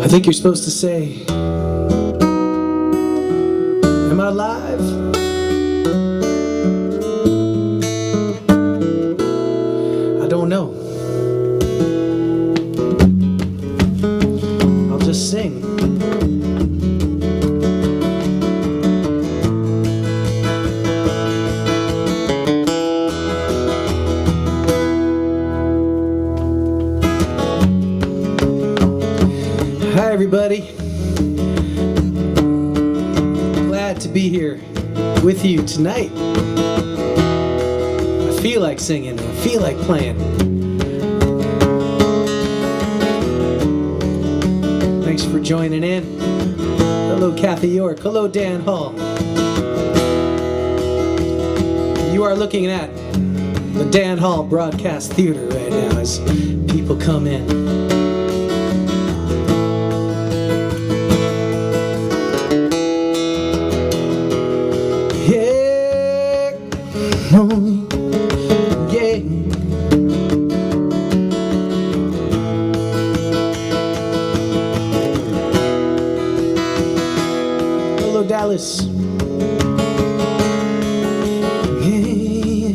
I think you're supposed to say, am I alive? I don't know. I'll just sing. Hi everybody, glad to be here with you tonight. I feel like singing, I feel like playing. Thanks for joining in. Hello Kathy York, hello Dan Hall. You are looking at the Dan Hall Broadcast Theater right now as people come in. Yeah. Hello, Dallas. Yeah.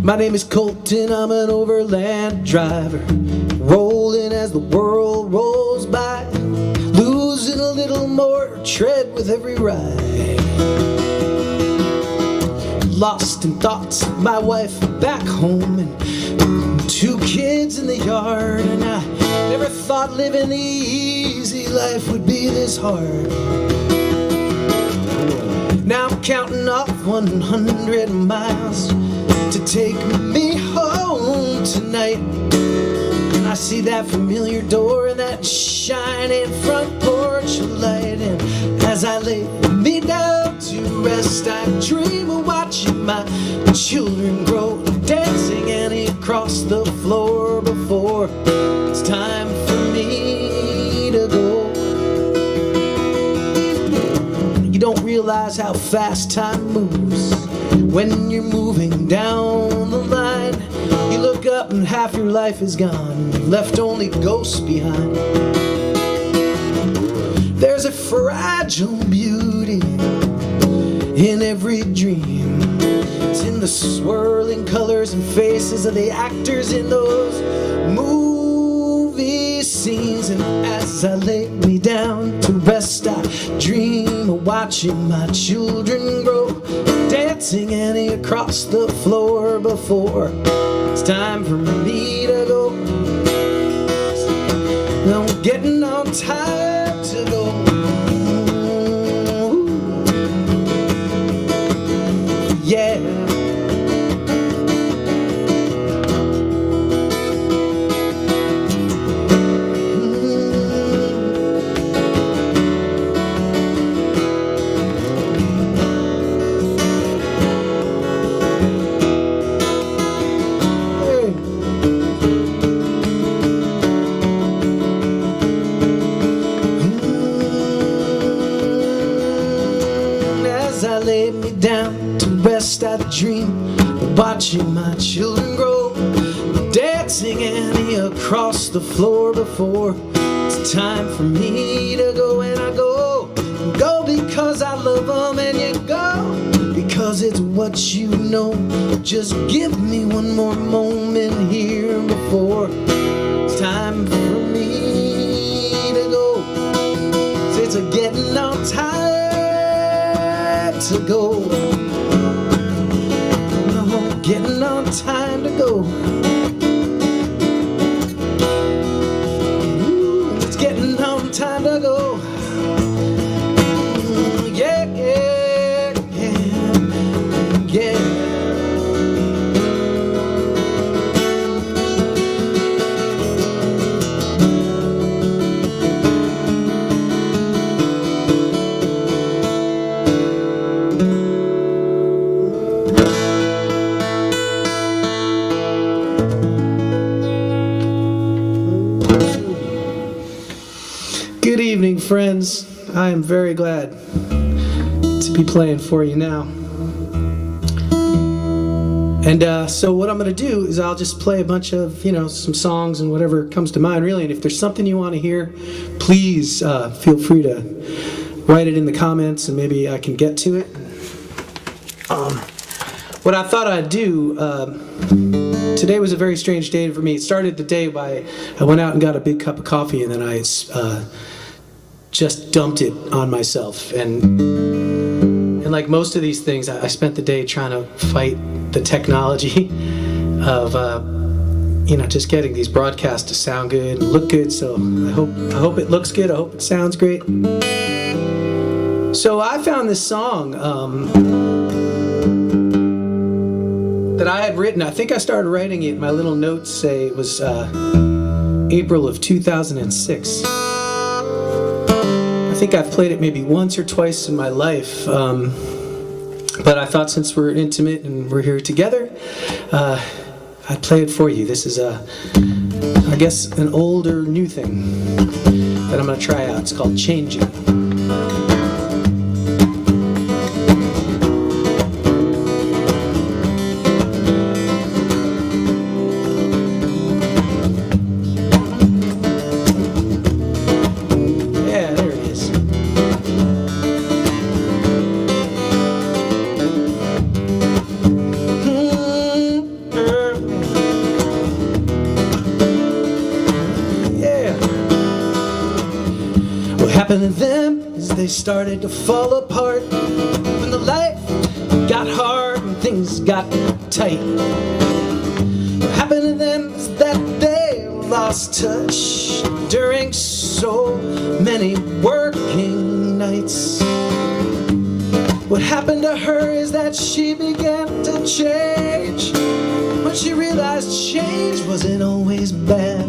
My name is Colton, I'm an overland driver, rolling as the world rolls by, losing a little more tread with every ride. Lost in thoughts, my wife back home and 2 kids in the yard, and I never thought living the easy life would be this hard. Now I'm counting off 100 miles to take me home tonight. I see that familiar door and that shining front porch light, and as I lay me down to rest, I dream of watching my children grow, dancing and across the floor before it's time for me to go. You don't realize how fast time moves when you're moving down the line. You look up and half your life is gone, you've left only ghosts behind. There's a fragile beauty in every dream. It's in the swirling colors and faces of the actors in those movie scenes. And as I lay me down to rest, I dream of watching my children grow, dancing Annie across the floor before it's time for me to go. I'm getting on time to go. Yeah. As I lay me down to rest, I dream of watching my children grow, dancing Annie across the floor before it's time for me to go. And I go because I love them, and you go because it's what you know. Just give me one more moment here before it's time for me to go. So it's a getting on time to go. No, getting on time to go. Ooh, it's getting on time to go. Yeah, yeah, yeah, yeah. Good evening, friends. I am very glad to be playing for you now. And so what I'm going to do is I'll just play a bunch of, some songs and whatever comes to mind, really. And if there's something you want to hear, please feel free to write it in the comments and maybe I can get to it. What I thought I'd do, today was a very strange day for me. It started the day by, I went out and got a big cup of coffee and then I just dumped it on myself. And like most of these things, I spent the day trying to fight the technology of just getting these broadcasts to sound good and look good. So I hope it looks good. I hope it sounds great. So I found this song that I had written. I think I started writing it. My little notes say it was April of 2006. I think I've played it maybe once or twice in my life. But I thought since we're intimate and we're here together, I'd play it for you. This is, I guess, an old or new thing that I'm going to try out. It's called Changing. Yeah, there it is. What happened to them is they started to fall apart when the life got hard and things got tight. What happened to them is that they lost touch during so many working nights. What happened to her is that she began to change when she realized change wasn't always bad.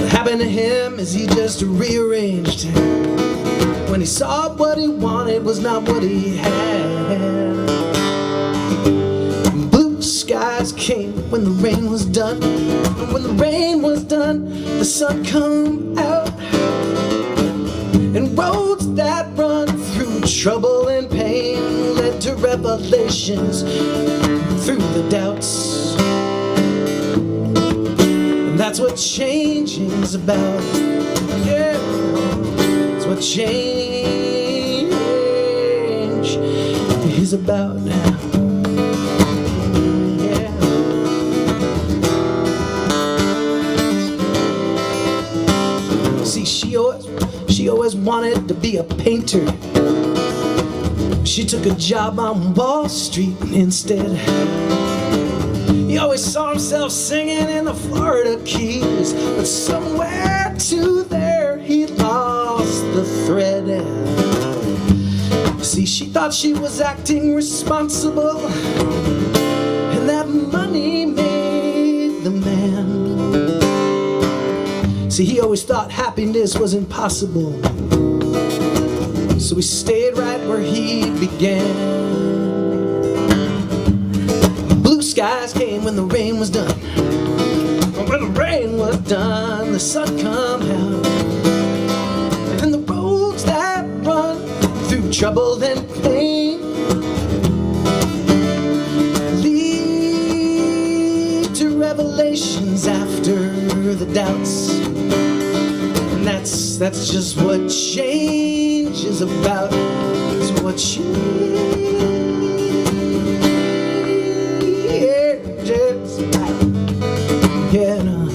What happened to him is he just rearranged when he saw what he wanted was not what he had. Blue skies came when the rain was done, and when the rain was done, the sun come out. And roads that run through trouble and pain led to revelations through the doubts. And that's what changing's about. Yeah, that's what change is about now. Yeah. See, she always wanted to be a painter. She took a job on Wall Street instead. He always saw himself singing in the Florida Keys, but somewhere to there he lost the thread. See, she thought she was acting responsible, and that money made the man. See, he always thought happiness was impossible, so he stayed right where he began. Blue skies came when the rain was done. When the rain was done, the sun come out. And the roads that run through trouble and pain lead to revelations after the doubts. And that's just what change is about. It's what change is about. Yeah, no,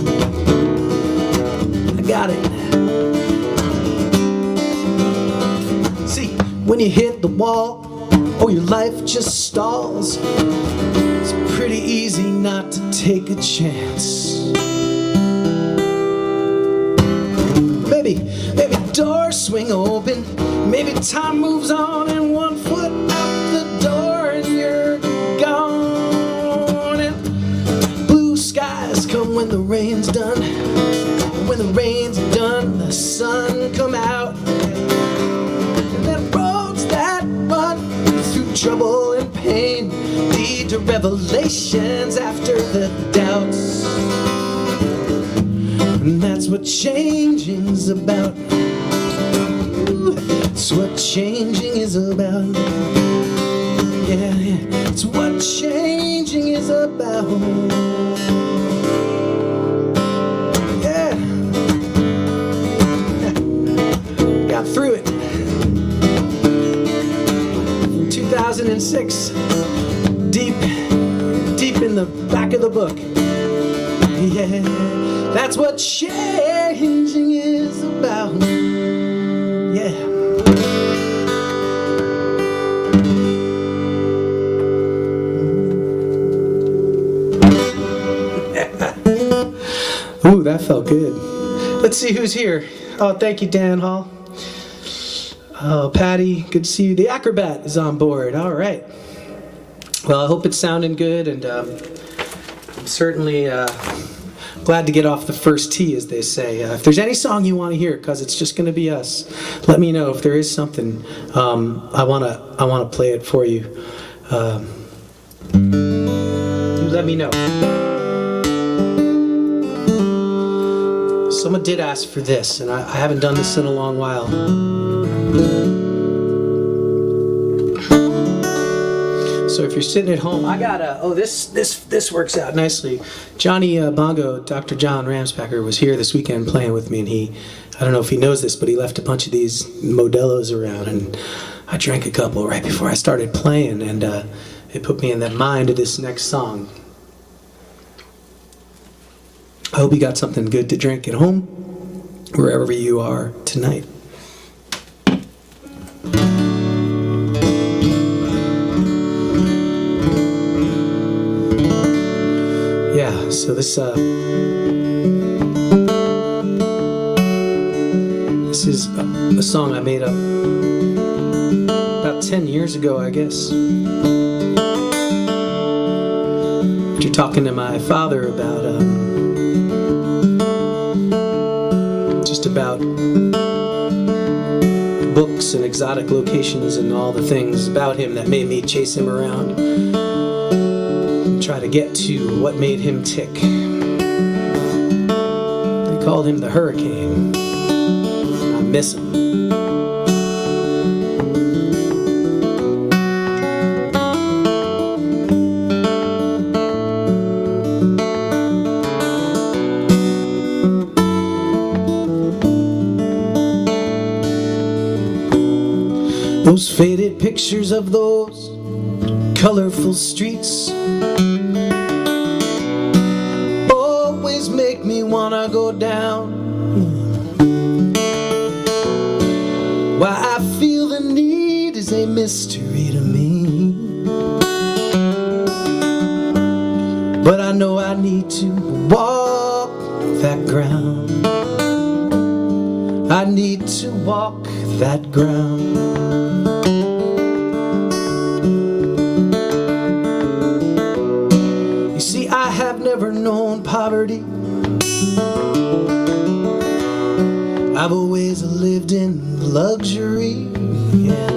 I got it. See, when you hit the wall or your life just stalls, it's pretty easy not to take a chance. Maybe doors swing open, maybe time moves on and 1 foot out the door and you're gone. And blue skies come when the rain's done. When the rain's done, the sun come out. And then roads that run through trouble and pain lead to revelations after the doubts. And that's what changing's about. It's what changing is about. Yeah, it's what change changing is about. Yeah. Got through it. 2006. Deep in the back of the book. Yeah. That's what changing is about. Yeah. Ooh, that felt good. Let's see who's here. Oh, thank you, Dan Hall. Oh, Patty, good to see you. The Acrobat is on board. All right. Well, I hope it's sounding good, and I'm certainly glad to get off the first tee, as they say. If there's any song you want to hear, because it's just going to be us, let me know. If there is something, I want to play it for you. You let me know. Someone did ask for this, and I haven't done this in a long while. So if you're sitting at home, I got a, this works out nicely. Johnny Bongo, Dr. John Ramspacker, was here this weekend playing with me, and I don't know if he knows this, but he left a bunch of these Modelo's around, and I drank a couple right before I started playing, and it put me in the mind of this next song. I hope you got something good to drink at home, wherever you are tonight. Yeah, so this is a song I made up about 10 years ago, I guess. After talking to my father about about books and exotic locations and all the things about him that made me chase him around and try to get to what made him tick. They called him the Hurricane. I miss him. Those faded pictures of those colorful streets always make me wanna go down. Why I feel the need is a mystery to me, but I know I need to walk that ground. I need to walk that ground. I have never known poverty. I've always lived in luxury. Yeah.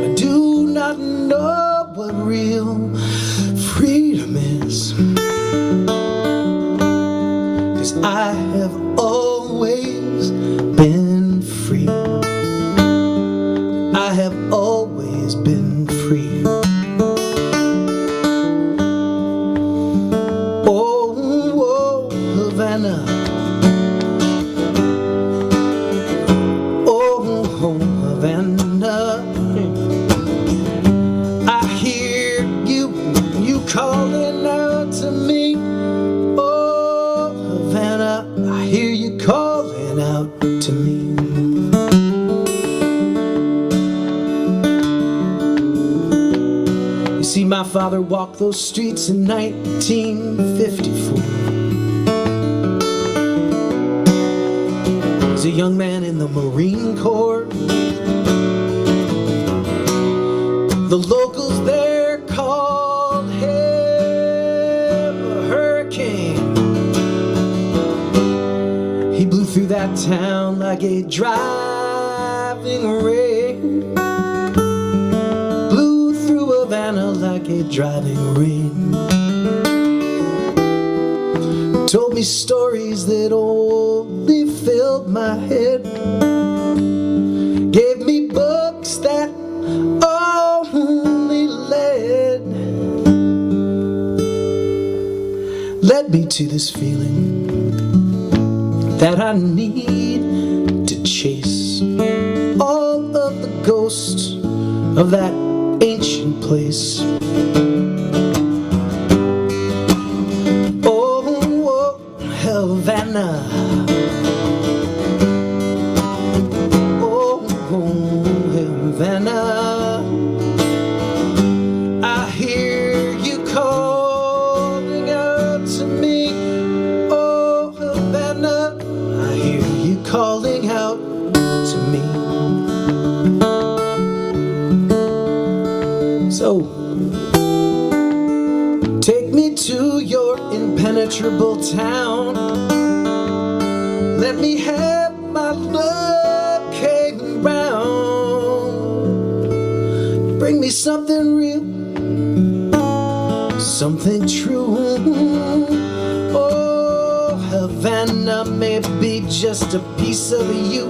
I do not know what real freedom is, 'cause I have always been free. I have always been free. I hear you calling out to me. Oh, Havana, I hear you calling out to me. You see, my father walked those streets in 1954. A young man in the Marine Corps. The locals there called him a hurricane. He blew through that town like a driving rain. Blew through Havana like a driving rain. Told me stories that only filled my head. Gave me books that only led led me to this feeling that I need to chase all of the ghosts of that ancient place. Oh, Havana. Oh, Havana. I hear you calling out to me. Oh, Havana. I hear you calling out to me. So, take me to your impenetrable town. Let me have my love came round. Bring me something real, something true. Oh, Havana, maybe just a piece of you.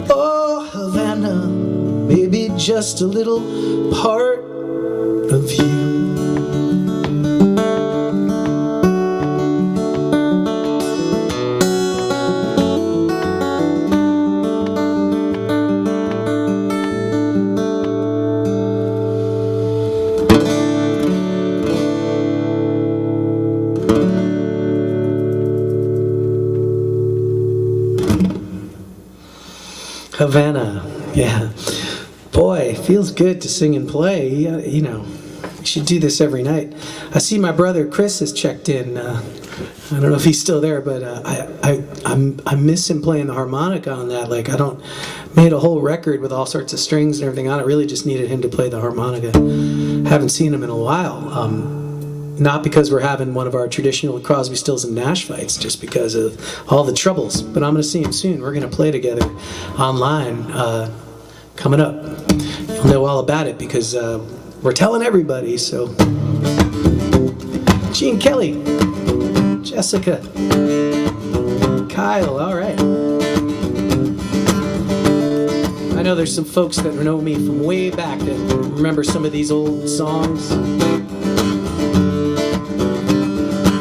Oh, Havana, maybe just a little part of you. Havana, yeah. Boy, feels good to sing and play. You know, you should do this every night. I see my brother Chris has checked in. I don't know if he's still there, but I miss him playing the harmonica on that. Like, made a whole record with all sorts of strings and everything on it. Really just needed him to play the harmonica. Haven't seen him in a while. Not because we're having one of our traditional Crosby, Stills, and Nash fights, just because of all the troubles. But I'm going to see him soon. We're going to play together online coming up. You'll know all about it because we're telling everybody. So, Gene Kelly, Jessica, Kyle, all right. I know there's some folks that know me from way back that remember some of these old songs.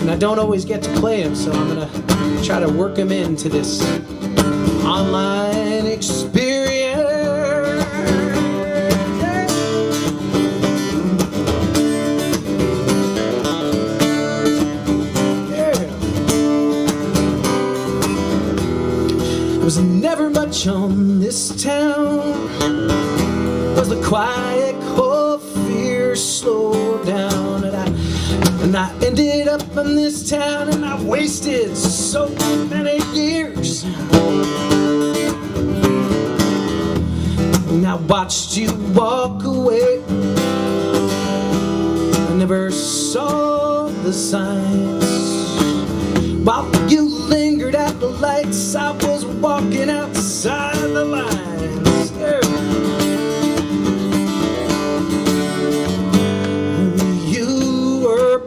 I don't always get to play them, so I'm gonna try to work them into this online experience. Yeah. There was never much on this town. Was the quiet, cold fear slowed down, and I ended up in this town, and I wasted so many years. And I watched you walk away. I never saw the signs. While you lingered at the lights, I was walking outside the lines. Yeah.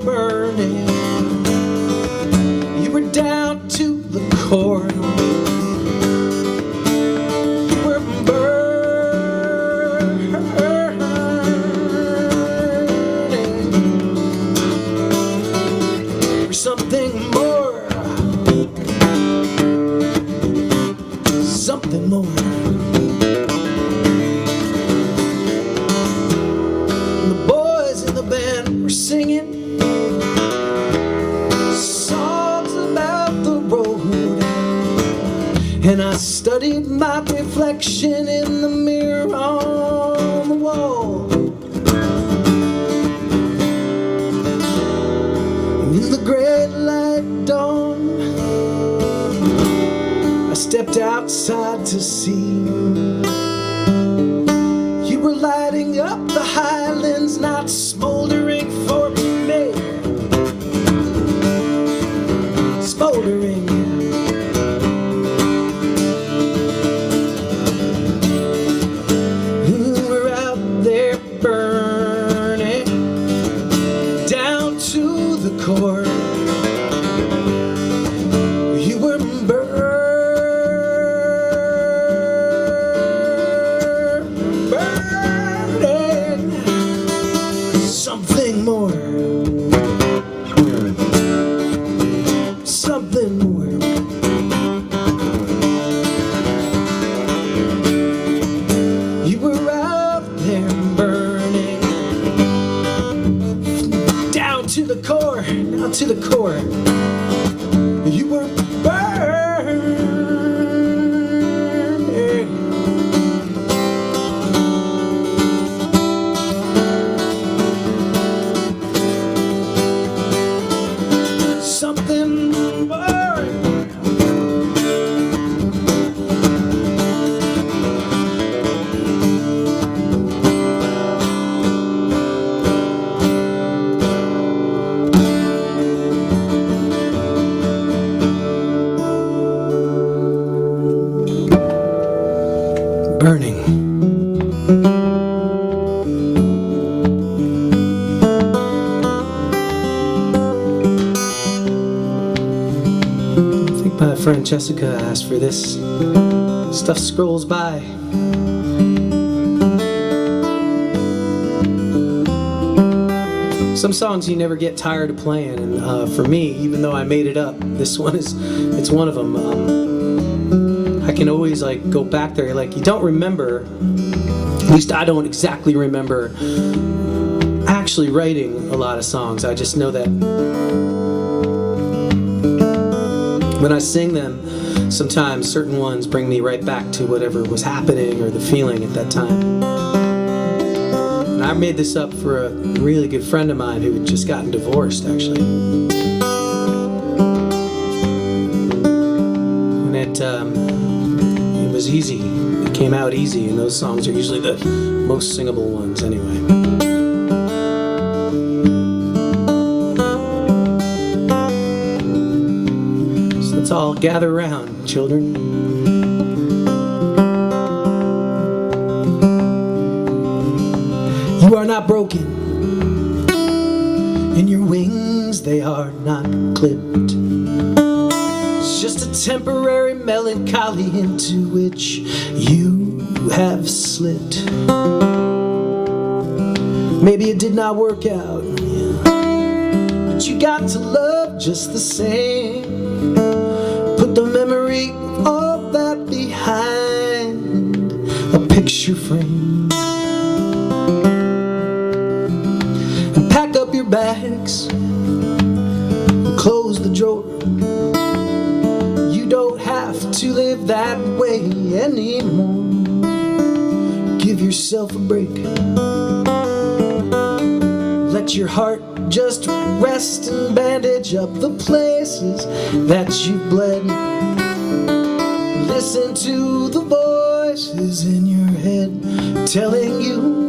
Burning, you were down to the core. You were burning for something more, something more. And the boys in the band were singing and I studied my reflection in the mirror on the wall. And in the great light dawn, I stepped outside to see you were lighting up the highlands, not smoldering for me. Smoldering. You were burning something more. to the core, now to the core. You were burning. Something more. Burning. I think my friend Jessica asked for this. Stuff scrolls by. Some songs you never get tired of playing, and for me, even though I made it up, this one it's one of them. I can always like go back there. Like, you don't remember, at least I don't exactly remember actually writing a lot of songs. I just know that when I sing them, sometimes certain ones bring me right back to whatever was happening or the feeling at that time. And I made this up for a really good friend of mine who had just gotten divorced, actually. And it was easy. It came out easy, and those songs are usually the most singable ones anyway. So let's all gather around, children. You are not broken, and your wings, they are not clipped. It's just a temporary melancholy into which you have slipped. Maybe it did not work out, but you got to love just the same. Put the memory of all that behind a picture frame. Pack up your bags and close the drawer. You don't have to live that way anymore. Give yourself a break. Let your heart just rest and bandage up the places that you've bled. Listen to the voices in your head telling you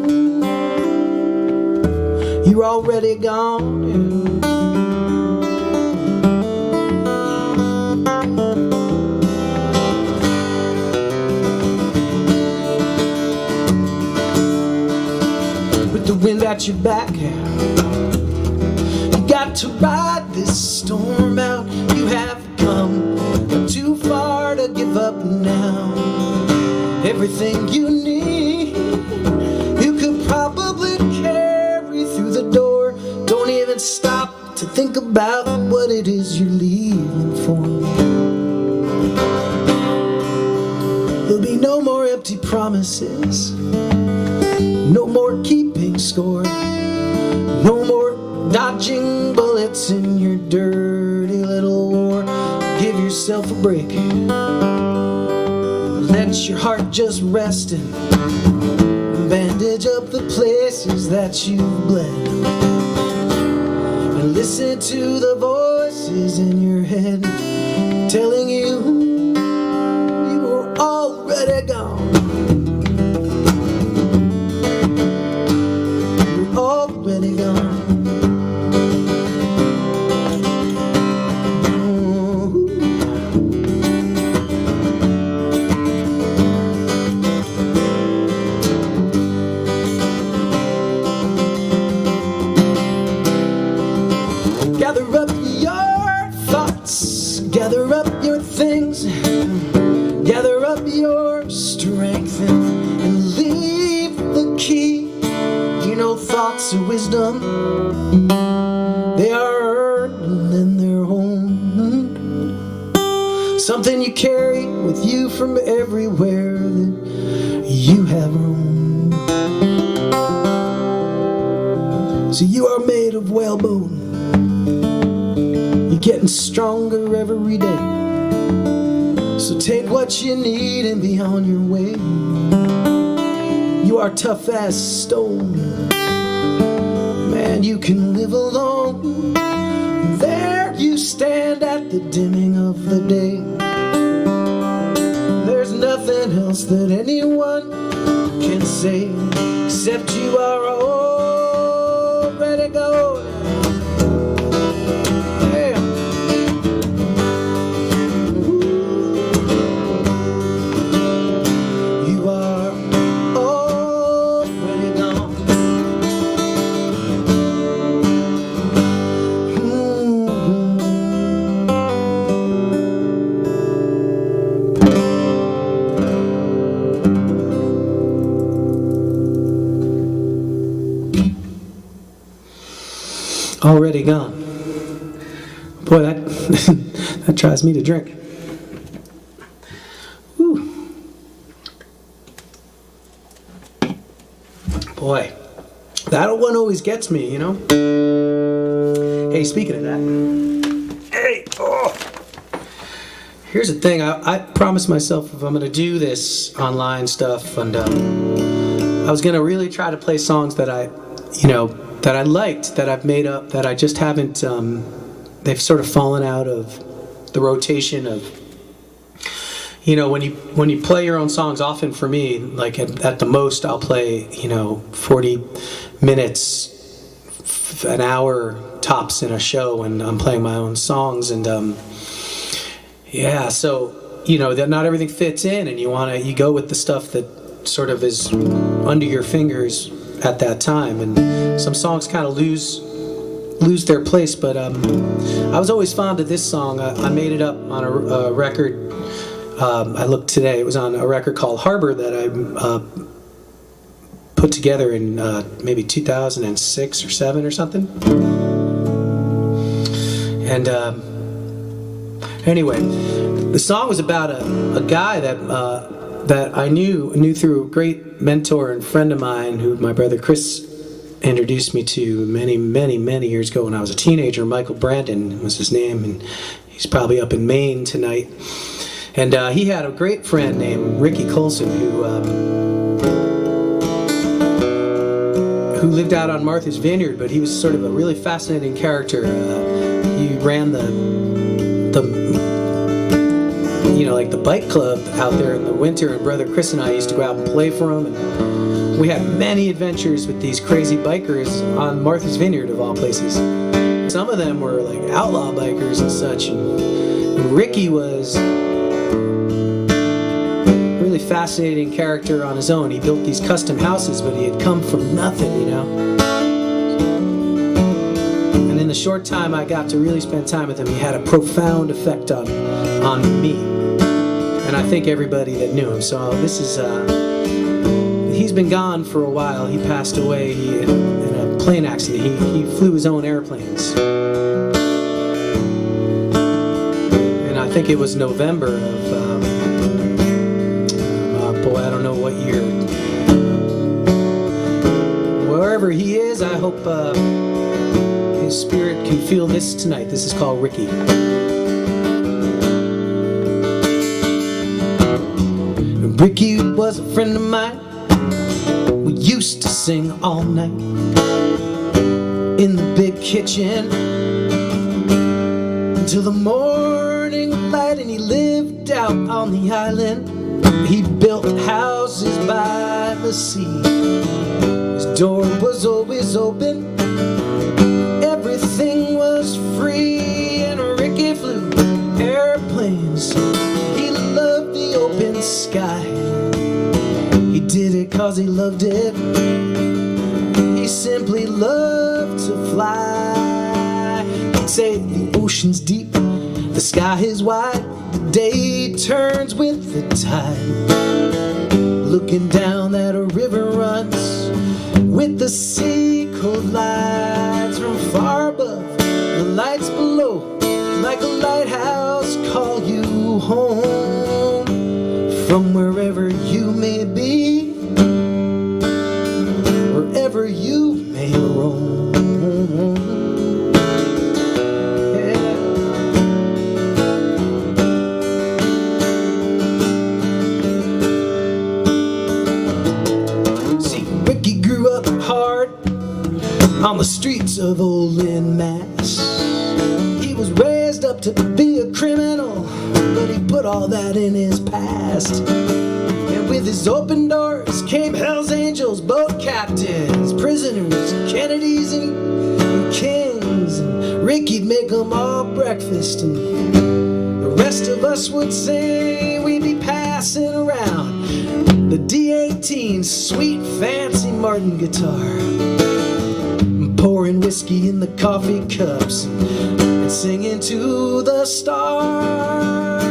you're already gone. With the wind at your back, you got to ride this storm out. You have come too far to give up now. Everything you need, you could probably carry through the door. Don't even stop to think about what it is you're leaving for. There'll be no more empty promises, no more keeping score, no more dodging bullets in your dirty little war. Give yourself a break. Let your heart just rest and bandage up the places that you've bled. And listen to the voices in your head telling you you're already gone. You're already gone. Gather up your thoughts, gather up your things, gather up your strength, and leave the key. You know, thoughts of wisdom, they are earned and they're owned. Something you carry with you from everywhere that you have roamed. So you are made of whalebone, getting stronger every day. So take what you need and be on your way. You are tough as stone, man, you can live alone. There you stand at the dimming of the day. There's nothing else that anyone can say except you are already gone. Already gone. Boy, that that drives me to drink. Whew. Boy, that one always gets me, you know. Hey, speaking of that, hey, oh, here's the thing. I promised myself if I'm going to do this online stuff, and I was going to really try to play songs that I liked, that I've made up, that I just haven't, they've sort of fallen out of the rotation of, when you play your own songs, often for me, like at the most I'll play, 40 minutes, an hour tops in a show when I'm playing my own songs, and so, that not everything fits in, and you go with the stuff that sort of is under your fingers at that time, and some songs kind of lose their place, but I was always fond of this song. I made it up on a record. I looked today, it was on a record called Harbor that I put together in maybe 2006 or 7 or something. And anyway, the song was about a guy that I knew through a great mentor and friend of mine who my brother Chris introduced me to many, many, many years ago when I was a teenager. Michael Brandon was his name, and he's probably up in Maine tonight. And he had a great friend named Ricky Colson who lived out on Martha's Vineyard, but he was sort of a really fascinating character. He ran the bike club out there in the winter, and brother Chris and I used to go out and play for him, and we had many adventures with these crazy bikers on Martha's Vineyard, of all places. Some of them were like outlaw bikers and such, and Ricky was a really fascinating character on his own. He built these custom houses, but he had come from nothing, and in the short time I got to really spend time with him, he had a profound effect on me, and I think everybody that knew him. So this is, he's been gone for a while. He passed away in a plane accident. He flew his own airplanes. And I think it was November of, I don't know what year. Wherever he is, I hope his spirit can feel this tonight. This is called Ricky. Ricky was a friend of mine. We used to sing all night in the big kitchen until the morning light, and he lived out on the island. He built houses by the sea. His door was always open. Everything was free, and Ricky flew airplanes. He loved the open sky. He did it 'cause he loved it. He simply loved to fly. He'd say the ocean's deep, the sky is wide, the day turns with the tide. Looking down that a river runs with the sea collides from far above. The lights below, like a lighthouse, call you home from wherever you may be, wherever you may roam. Yeah. on the streets of old Lynn, Mass. He was raised up to be a criminal, but he put all that in his past. And with his open doors came Hell's Angels, boat captains, prisoners, Kennedys and Kings. And Ricky'd make them all breakfast, and the rest of us would say we'd be passing around the D18 sweet fancy Martin guitar, pouring whiskey in the coffee cups and singing to the stars.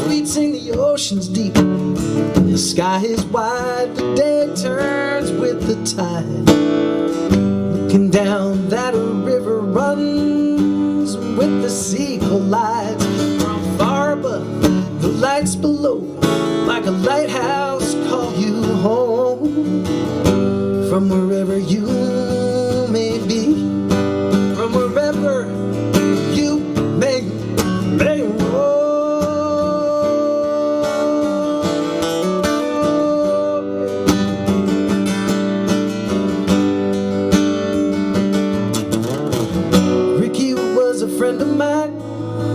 We'd sing the ocean's deep, the sky is wide, the day turns with the tide. Looking down that river runs with the sea collides. From far above, the lights below, like a lighthouse call you home. From wherever you may be, from wherever you may roam. Ricky was a friend of mine,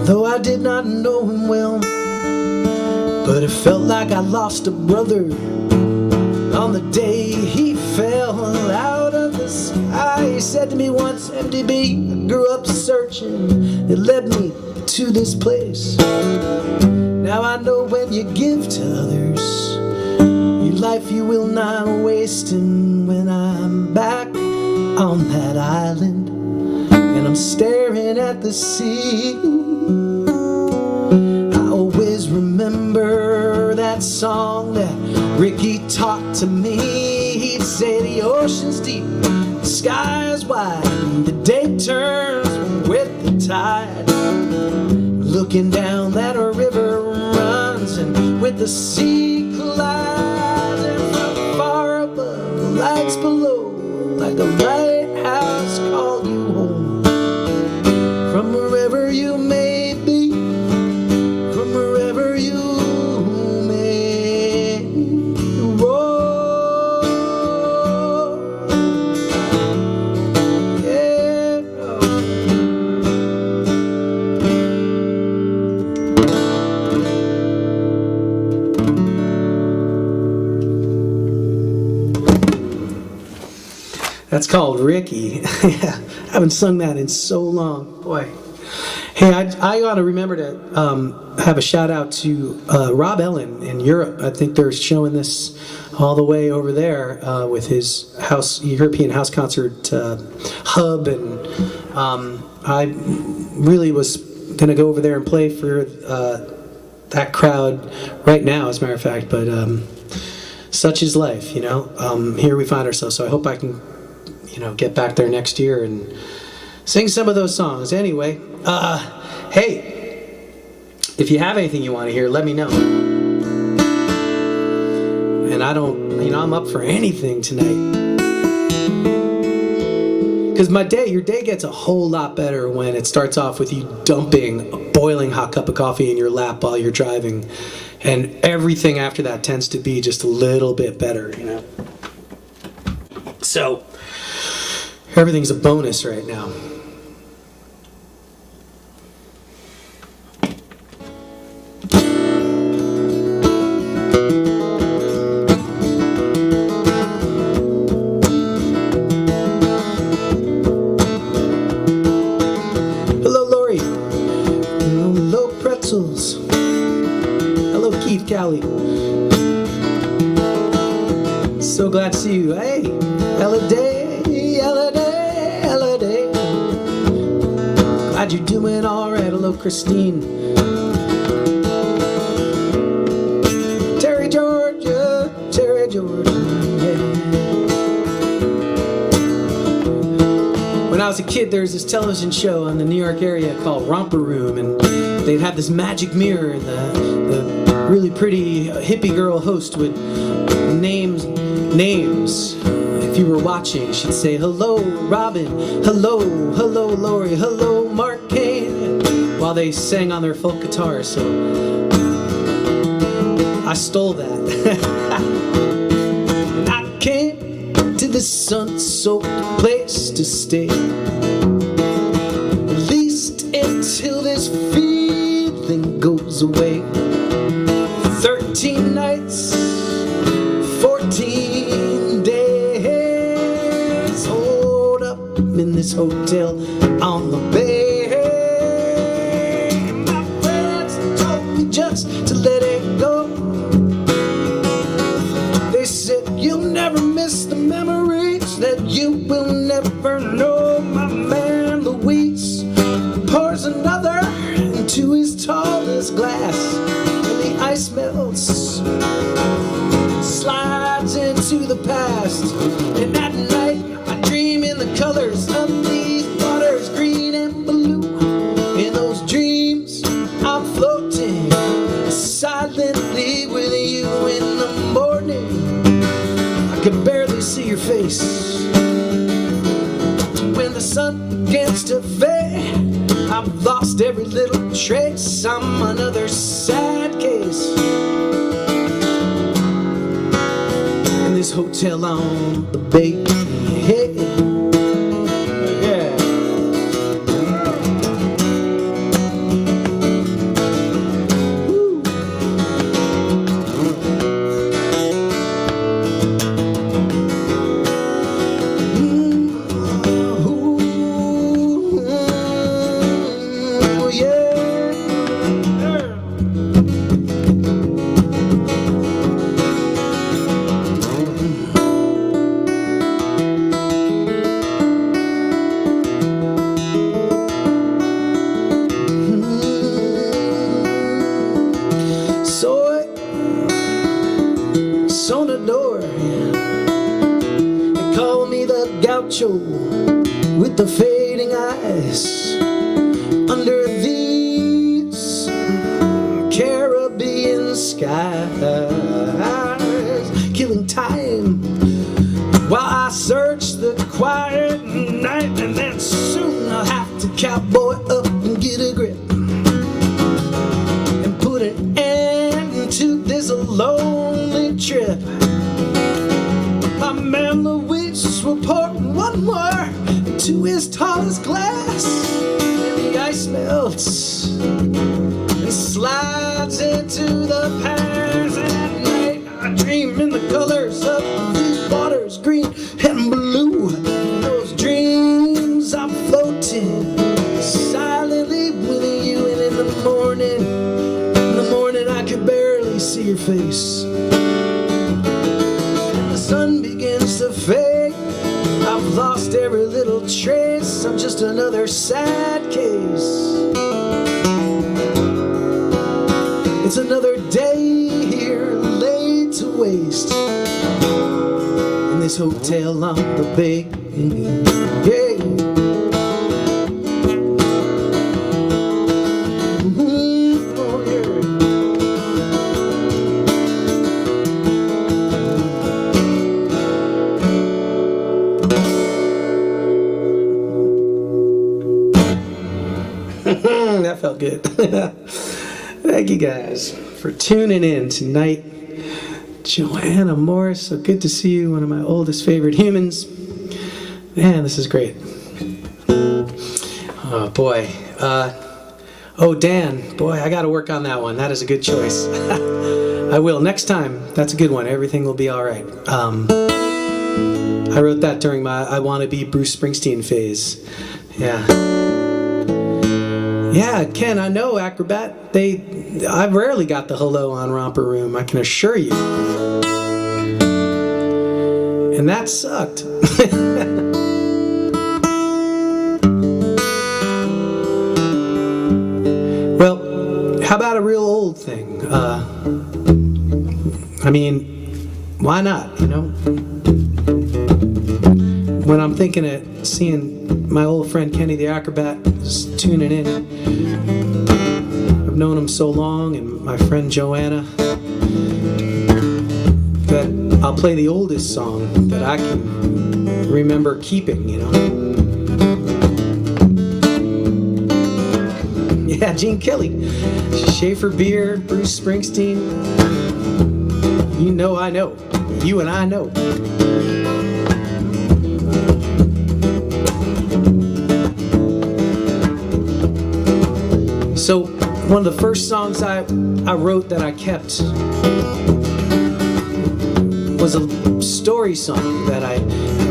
though I did not know him well. But it felt like I lost a brother on the day he fell out of the sky. He said to me once, MDB, I grew up searching, it led me to this place. Now I know when you give to others, your life you will not waste. And when I'm back on that island and I'm staring at the sea, I always remember that song that Ricky taught to me. He'd say the ocean's deep, the sky is wide, the day turns with the tide. Looking down that river runs, and with the sea collides. And from far above, the lights below, like a lighthouse call you home. From wherever you may be, from wherever you may roam. Yeah. That's called Ricky. Yeah, I haven't sung that in so long. Boy. Hey, I ought to remember to have a shout out to Rob Ellen in Europe. I think they're showing this all the way over there with his European house concert hub. And I really was going to go over there and play for that crowd right now, as a matter of fact. But such is life, you know. Here we find ourselves. So I hope I can, get back there next year and sing some of those songs. Anyway, hey, if you have anything you want to hear, let me know. And I don't, I'm up for anything tonight. Because your day gets a whole lot better when it starts off with you dumping a boiling hot cup of coffee in your lap while you're driving. And everything after that tends to be just a little bit better, So, everything's a bonus right now. Hello, Lori. Hello, Pretzels. Hello, Keith Cowley. So glad to see you. Hey, Ella Day, Ella Day, Ella Day. Glad you're doing all right. Hello, Christine. Terry Georgia, yeah. When I was a kid, there was this television show in the New York area called Romper Room, and they'd have this magic mirror, and the really pretty hippie girl host would names. If you were watching, she'd say, hello, Robin, hello, Lori, hello, Marc Kane, while they sang on their folk guitar. So I stole that. And I came to this sun-soaked place to stay, at least until this feeling goes away. 13 nights, 14 days, hold up in this hotel on the bay. My friends told me just to let it go. They said you'll never miss the memories that you will never know. My man Luis pours another into his tallest glass, and the ice melts, slides into the past. And at night I dream in the colors of these waters, green and blue. In those dreams I'm floating silently with you. In the morning I can barely see your face. When the sun begins to fade, I've lost every little trace. I'm another sad case in this hotel on the bay. Hey. Yeah. Woo. Sonador, they call me the gaucho with the fading eyes under these Caribbean skies, killing time while I search the quiet night. And then soon I'll have to cowboy up and get a grip and put an end to this lonely trip. My man Luis will pour one more into his tallest glass, and the ice melts and slides into the past. And at night I dream in the colors of these waters, green and blue. In those dreams I'm floating silently with you. And in the morning I can barely see your face. And the sun begins to fade, I've lost every little trace. I'm just another sad case. It's another day here laid to waste in this hotel on the bay. Yeah. That felt good. Thank you guys for tuning in tonight. Joanna Morris, so good to see you, one of my oldest favorite humans. Man, this is great. Oh boy. Oh, Dan, boy, I got to work on that one. That is a good choice. I will next time. That's a good one. Everything will be all right. I wrote that during my I Want to Be Bruce Springsteen phase. Yeah. Yeah, Ken, I know, Acrobat. I've rarely got the hello on Romper Room, I can assure you. And that sucked. Well, how about a real old thing? I mean, why not, you know? When I'm thinking of seeing my old friend Kenny the Acrobat just tuning in, I've known him so long, and my friend Joanna, that I'll play the oldest song that I can remember keeping, you know. Yeah, Gene Kelly, Schaefer Beer, Bruce Springsteen. You know I know. You and I know. So one of the first songs I wrote that I kept was a story song that I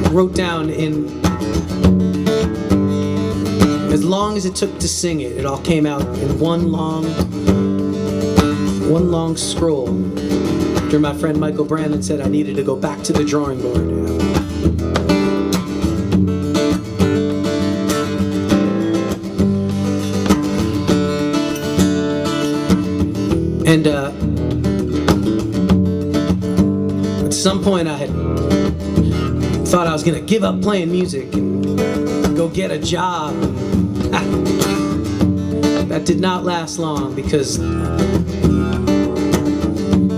wrote down in as long as it took to sing it. It all came out in one long scroll. After my friend Michael Brandon said I needed to go back to the drawing board. And at some point I had thought I was gonna give up playing music and go get a job. That did not last long, because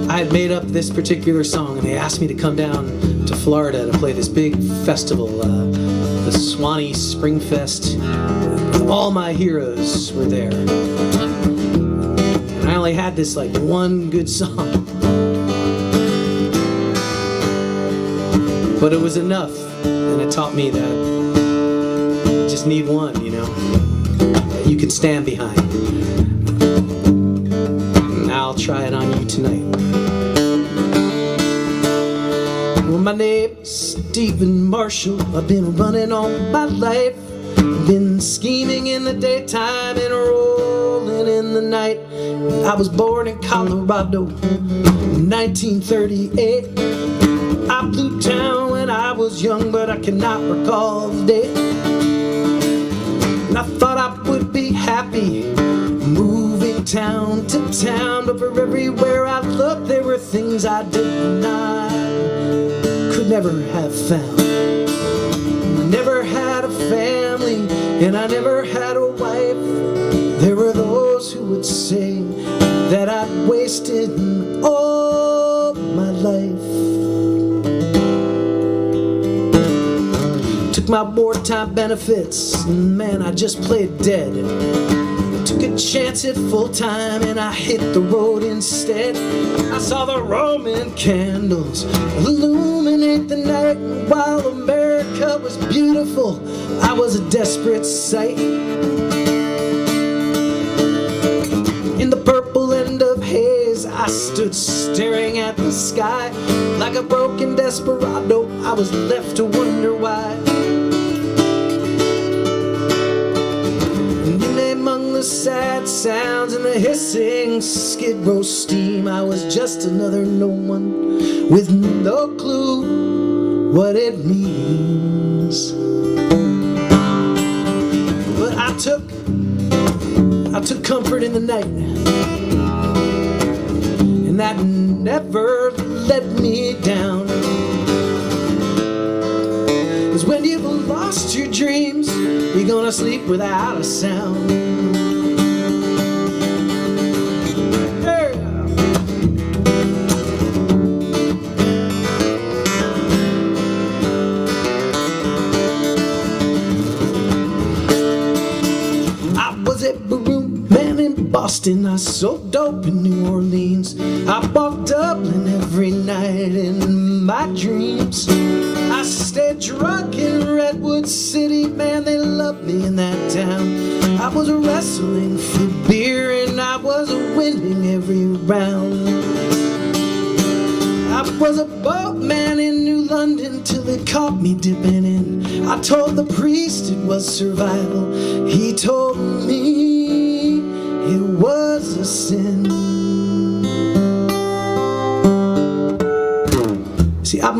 I had made up this particular song and they asked me to come down to Florida to play this big festival, the Swanee Spring Fest. All my heroes were there. And I only had this like one good song. But it was enough, and it taught me that you just need one, you know, that you can stand behind. And I'll try it on you tonight. Well, my name's Stephen Marshall. I've been running all my life. Been scheming in the daytime and rolling in the night. I was born in Colorado in 1938. I flew town when I was young, but I cannot recall the date. And I thought I would be happy moving town to town, but for everywhere I looked there were things I did not, could never have found. I never had a family and I never had a wife. There were those who would say that I'd wasted all my life. Took my wartime benefits, and man, I just played dead. I took a chance at full time and I hit the road instead. I saw the Roman candles illuminate the night, and while America was beautiful, I was a desperate sight. In the purple end of haze, I stood staring at the sky. Like a broken desperado, I was left to wonder why. Among the sad sounds and the hissing skid row steam, I was just another no one with no clue what it means. But I took comfort in the night, and that never let me down. 'Cause when you've lost your dreams, you're gonna sleep without a sound. I was a maroon man in Boston, I sold dope in New Orleans. I bought Dublin every night in my dreams. I stayed drunk in Redwood City, man, they loved me in that town. I was wrestling for beer and I was winning every round. I was a boatman in New London till they caught me dipping in. I told the priest it was survival. He told me it was a sin. See, I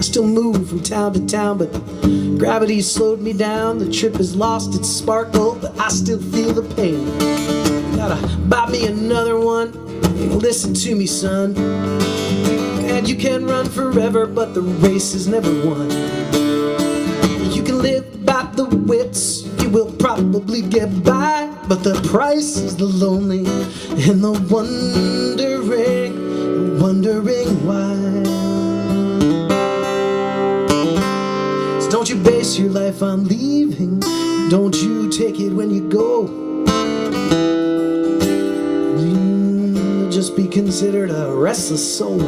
still move from town to town, but gravity slowed me down. The trip has lost its sparkle, but I still feel the pain. Gotta buy me another one. Listen to me, son. And you can run forever, but the race is never won. You can live by the wits, you will probably get by, but the price is the lonely and the wondering why. So don't you base your life on leaving, don't you take it when you go. You'll just be considered a restless soul.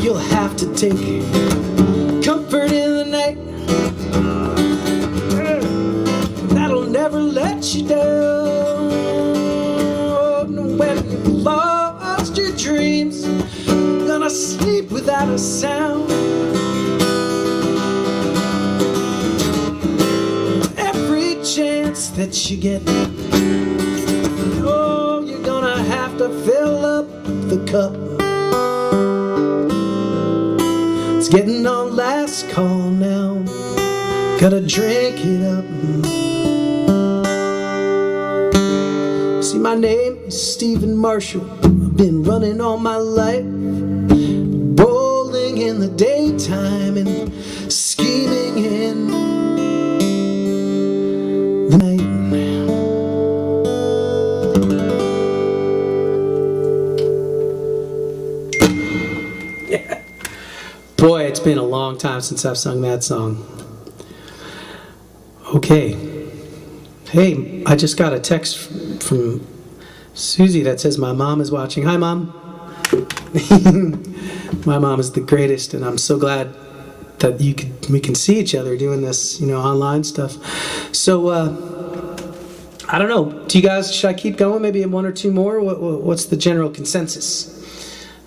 You'll have to take comfort in the night. That'll let you down. When you've lost your dreams, you're gonna sleep without a sound. Every chance that you get, oh, you're gonna have to fill up the cup. It's getting on last call now, gotta drink it up. See, my name is Stephen Marshall. I've been running all my life, bowling in the daytime and scheming in the night. Yeah. Boy, it's been a long time since I've sung that song. Okay. Hey, I just got a text from Susie that says my mom is watching. Hi, Mom. My mom is the greatest, and I'm so glad that we can see each other doing this, online stuff. So, I don't know. Do you guys, should I keep going? Maybe one or two more? What's the general consensus?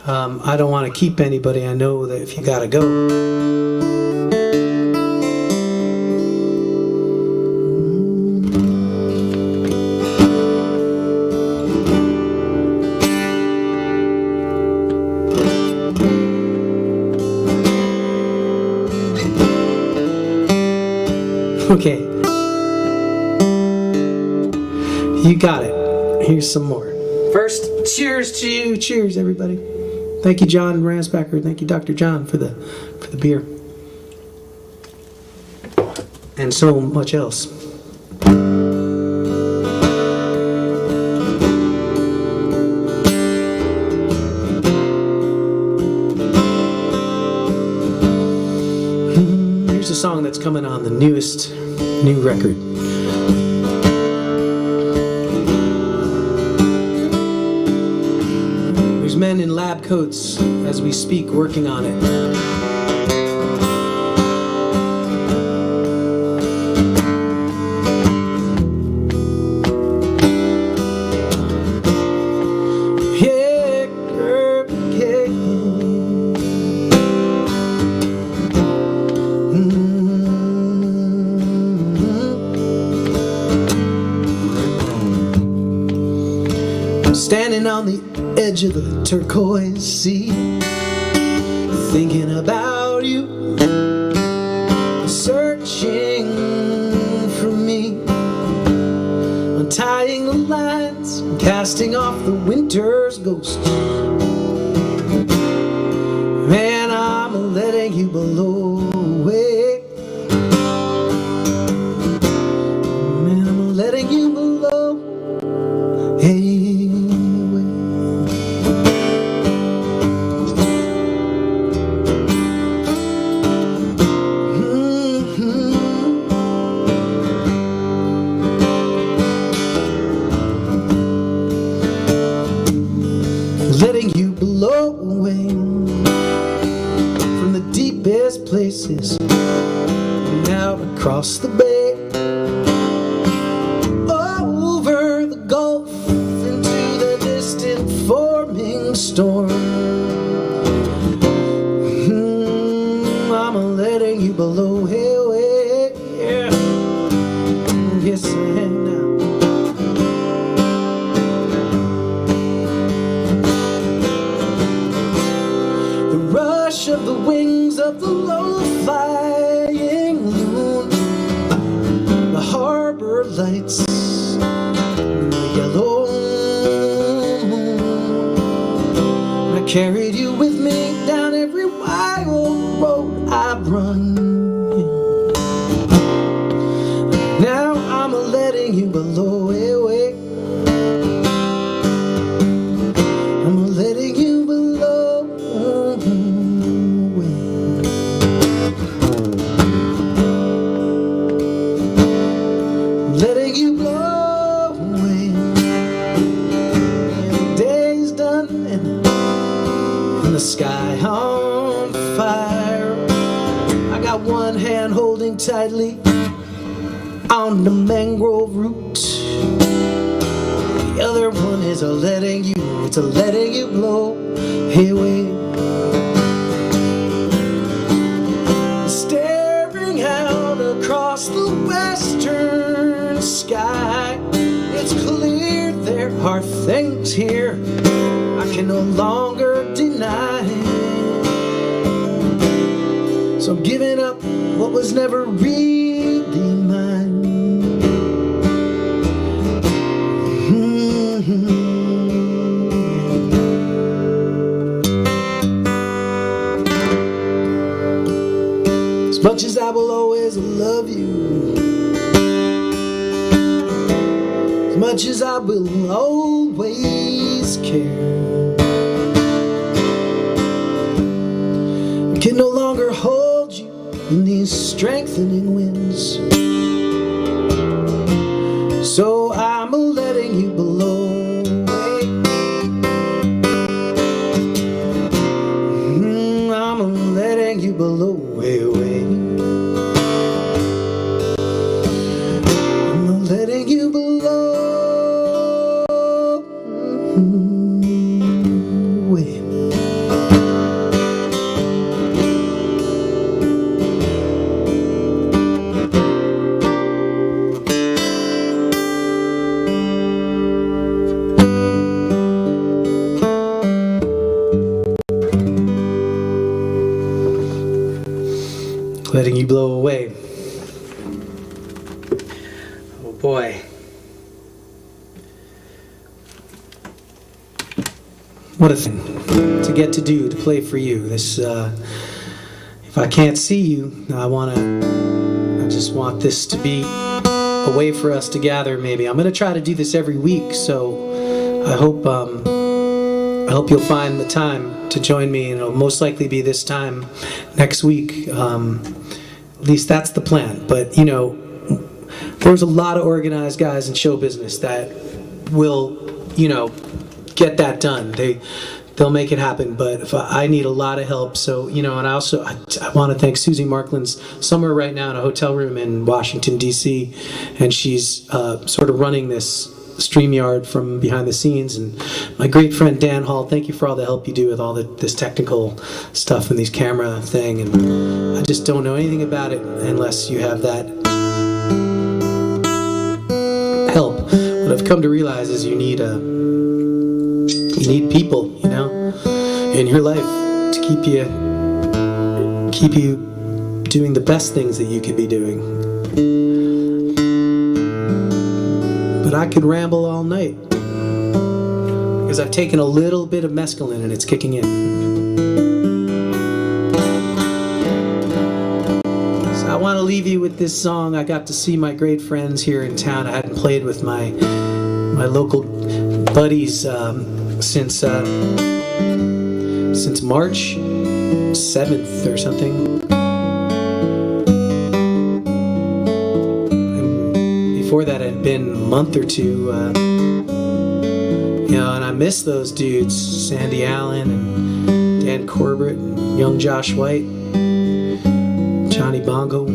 I don't want to keep anybody. I know that if you gotta go. Okay, you got it. Here's some more. First, cheers to you. Cheers, everybody. Thank you, John Ransbacker. Thank you, Dr. John, for the beer. And so much else. Here's a song that's coming on the new record. There's men in lab coats as we speak working on it. Yeah, girl, yeah. Standing on the edge of the turquoise sea, thinking about you, searching for me, untying the lines, casting off the winter's ghost. Man, I'm letting you blow away. Man, I'm letting you blow away. Letting you blow away from the deepest places and out across the bay, over the gulf into the distant forming storm. I'm letting you blow away, yeah. Yes, I am now. Of the wings of the low-flying loon, the harbor lights, the yellow moon. I carried you with me down every wild road I've run. Now I'm letting you blow away. I'm letting you blow. Letting you blow away. And the day's done and the sky on fire. I got one hand holding tightly on the mangrove root. The other one is a letting you, it's a letting you blow away. Staring out across the western sky, it's clear there are things here I can no longer deny. So I'm giving up what was never really mine. As much as I will always love you, as much as I will always care, I can no longer hold you in these strengthening winds. So I'm letting you blow away. I'm letting you blow away. I'm letting you blow away. Letting you blow away. Oh boy. What a thing to get to do, to play for you. This, if I can't see you, I just want this to be a way for us to gather. Maybe I'm going to try to do this every week, so I hope you'll find the time to join me, and it'll most likely be this time next week. At least that's the plan. But, you know, there's a lot of organized guys in show business that will, you know, get that done. They'll make it happen. But if I need a lot of help. So, you know, and I want to thank Susie Markland's somewhere right now in a hotel room in Washington, D.C., and she's sort of running this StreamYard from behind the scenes. And my great friend Dan Hall, thank you for all the help you do with all this technical stuff and these camera thing. And I just don't know anything about it unless you have that help. What I've come to realize is you need people, you know, in your life to keep you doing the best things that you could be doing. But I could ramble all night because I've taken a little bit of mescaline and it's kicking in. So I want to leave you with this song. I got to see my great friends here in town. I hadn't played with my local buddies since March 7th or something. Before that, it had been a month or two, you know, and I miss those dudes, Sandy Allen and Dan Corbett and young Josh White, Johnny Bongo.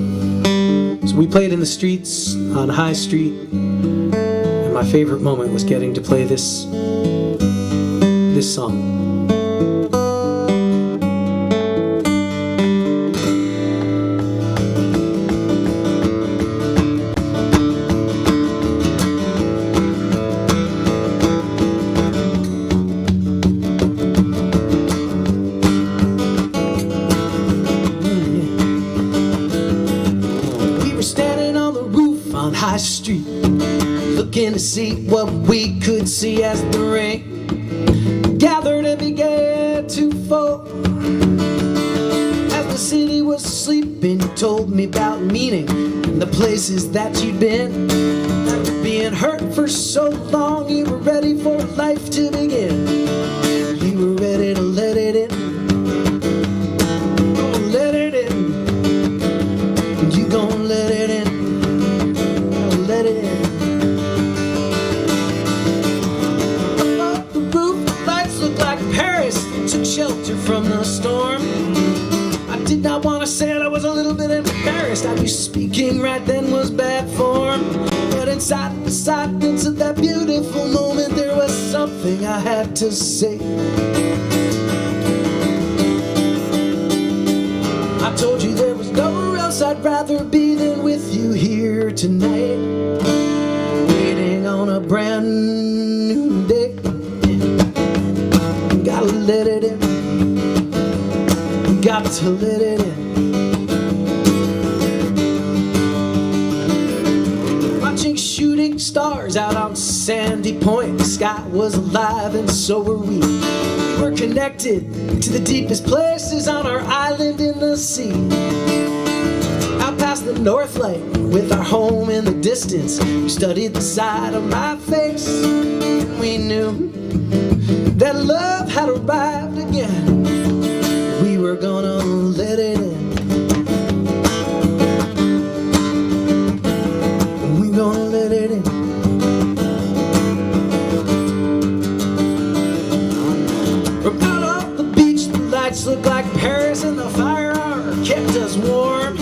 So we played in the streets on High Street, and my favorite moment was getting to play this song. High Street, looking to see what we could see as the rain gathered and began to fall. As the city was sleeping, you told me about meaning and the places that you'd been. After being hurt for so long, you were ready for life to begin. You were ready to let it in. Gonna let it in. You gonna let it in. Let it in. Above the roof, the lights looked like Paris. Took shelter from the storm. I did not want to say it, I was a little bit embarrassed. I knew speaking right then was bad form. But inside the silence of that beautiful moment, there was something I had to say. I told you there was nowhere else I'd rather be than with you here tonight, waiting on a brand new day. Gotta let it in, got to let it in. Watching shooting stars out on Sandy Point, the sky was alive and so were we. We were connected to the deepest places on our island in the sea. Out past the North Lake with our home in the distance, we studied the side of my face, and we knew that love had arrived again. We were gonna let it in. We gonna let it in. From out off the beach, the lights looked like Paris, and the fire armor kept us warm.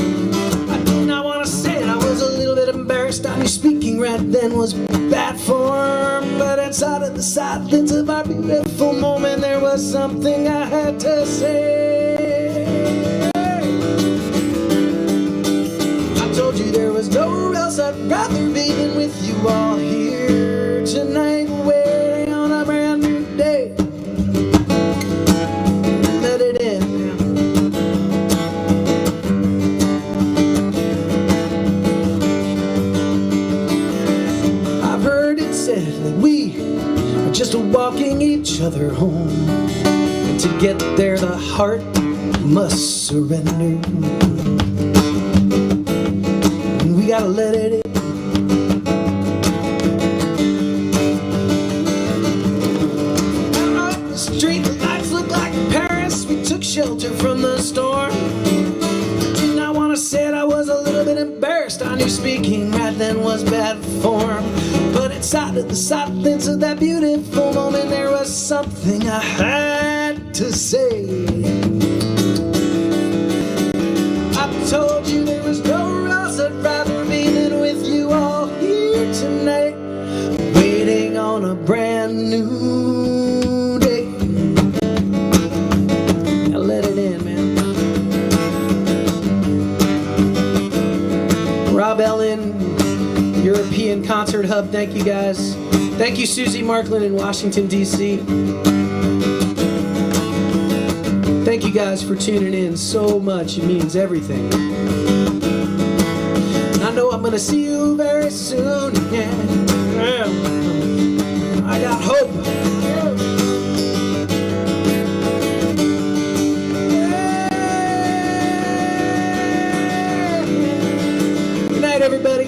I do not want to say it, I was a little bit embarrassed. I knew speaking right then was bad form, but inside of the silence of our beautiful moment, there was something I had to say. I told you there was nowhere else I'd rather be than with you all here tonight, waiting on a brand new day. Let it in. I've heard it said that we are just walking each other home, and to get there the heart must surrender. And we gotta let it in. Out on the street, the lights look like Paris. We took shelter from the storm. Did not want to say it, I was a little bit embarrassed. I knew speaking right then was bad form, but inside of the silence of that beautiful moment, there was something I had to say. I told you there was nowhere else I'd rather be than with you all here tonight, waiting on a brand new day. Now let it in, man. Rob Ellen, European Concert Hub, thank you guys. Thank you, Susie Markland in Washington, D.C. Thank you guys for tuning in so much. It means everything. And I know I'm gonna see you very soon. Yeah. I got hope. Good night, everybody.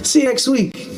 See you next week.